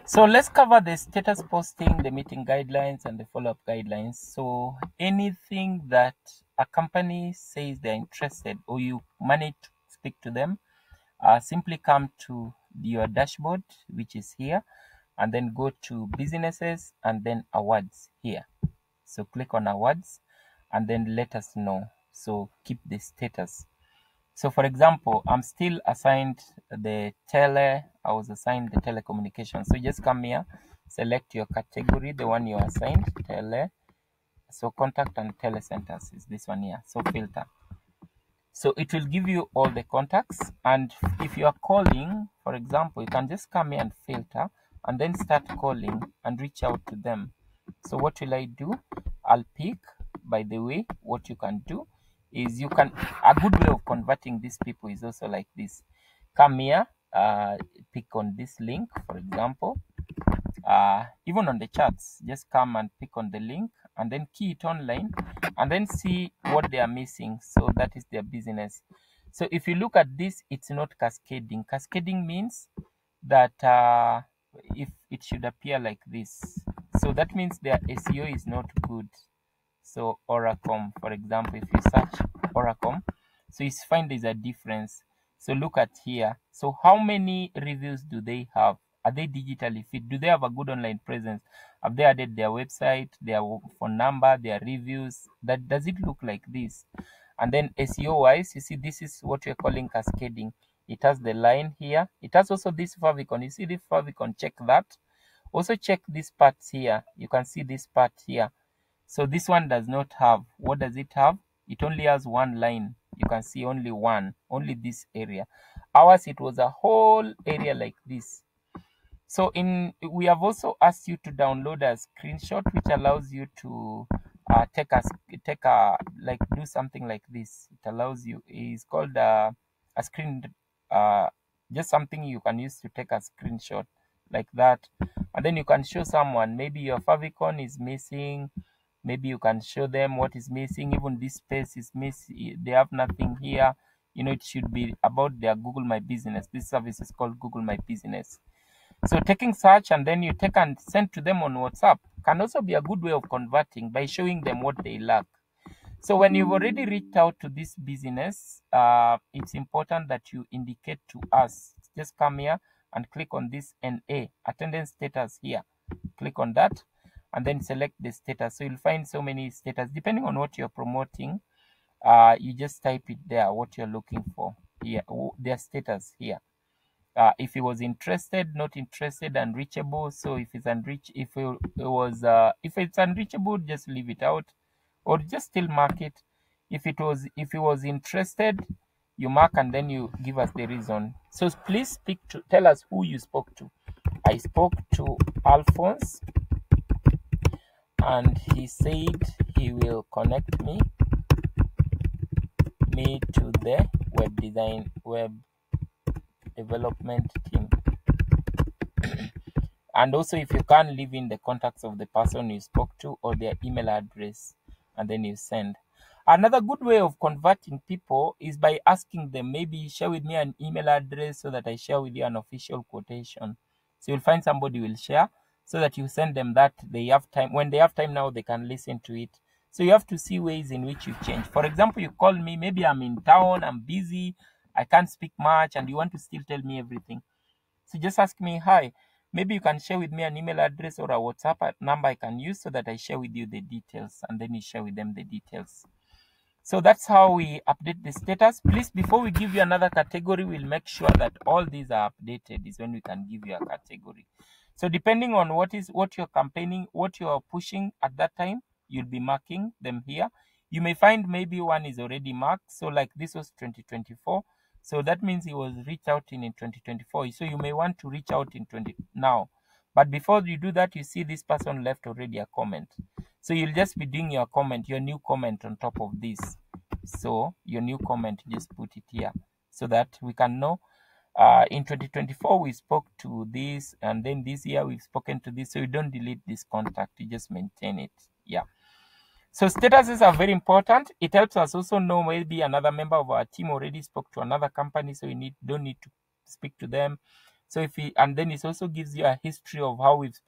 So let's cover the status posting, the meeting guidelines, and the follow-up guidelines. So anything that a company says they're interested or you manage to speak to them, simply come to your dashboard, which is here, and then go to businesses and then awards here. So click on awards and then let us know. So keep the status. So for example, I'm still assigned I was assigned the telecommunication. So just come here, select your category, the one you are assigned, tele. So contact and telecenters is this one here. So filter. So it will give you all the contacts. And if you are calling, for example, you can just come here and filter and then start calling and reach out to them. So what will I do? I'll pick, by the way, what you can do is a good way of converting these people is also like this. Come here, pick on this link, for example, even on the charts, just come and pick on the link and then key it online and then see what they are missing. So that is their business. So if you look at this, it's not cascading. Cascading means that if it should appear like this. So that means their SEO is not good. So Oracom, for example, if you search Oracom, so you find there's a difference. So look at here. So how many reviews do they have? Are they digitally fit? Do they have a good online presence? Have they added their website, their phone number, their reviews? That does it look like this? And then SEO wise, you see this is what we're calling cascading. It has the line here. It has also this favicon. You see this favicon, check that. Also check these parts here. You can see this part here. So this one does not have. What does it have? It only has one line. You can see only one, only this area. Ours, it was a whole area like this. So we have also asked you to download a screenshot, which allows you to like do something like this. It allows you. It's called a screen, uh, just something you can use to take a screenshot like that, and then you can show someone. Maybe your favicon is missing. Maybe you can show them what is missing. Even this space is missing. They have nothing here. It should be about their Google My Business. This service is called Google My Business. So taking such and then you take and send to them on WhatsApp can also be a good way of converting by showing them what they lack. So when you've already reached out to this business, it's important that you indicate to us. Just come here and click on this NA, attendance status here. Click on that and then select the status. So you'll find so many status. Depending on what you're promoting, you just type it there, what you're looking for here, their status here. If he was interested, not interested, unreachable. So if it's if it's unreachable, just leave it out, or just still mark it. If he was interested, you mark and then you give us the reason. So please tell us who you spoke to. I spoke to Alphonse, and he said he will connect me to the web development team. And also, if you can, leave in the contacts of the person you spoke to or their email address, and then you send. Another good way of converting people is by asking them, maybe share with me an email address so that I share with you an official quotation. So you'll find somebody will share so that you send them that. They have time. When they have time now, they can listen to it. So you have to see ways in which you change. For example, you call me, maybe I'm in town, I'm busy, I can't speak much, and you want to still tell me everything. So just ask me, hi, maybe you can share with me an email address or a WhatsApp number I can use so that I share with you the details, and then you share with them the details. So that's how we update the status. Please, before we give you another category, we'll make sure that all these are updated is when we can give you a category. So depending on what you're campaigning, what you're pushing at that time, you'll be marking them here. You may find maybe one is already marked. So like this was 2024. So that means he was reached out in 2024. So you may want to reach out in now. But before you do that, you see this person left already a comment. So you'll just be doing your comment, your new comment on top of this. So your new comment, just put it here so that we can know. In 2024, we spoke to this, and then this year we've spoken to this. So you don't delete this contact, you just maintain it. Yeah. So statuses are very important. It helps us also know maybe another member of our team already spoke to another company, so we don't need to speak to them. So and then it also gives you a history of how we've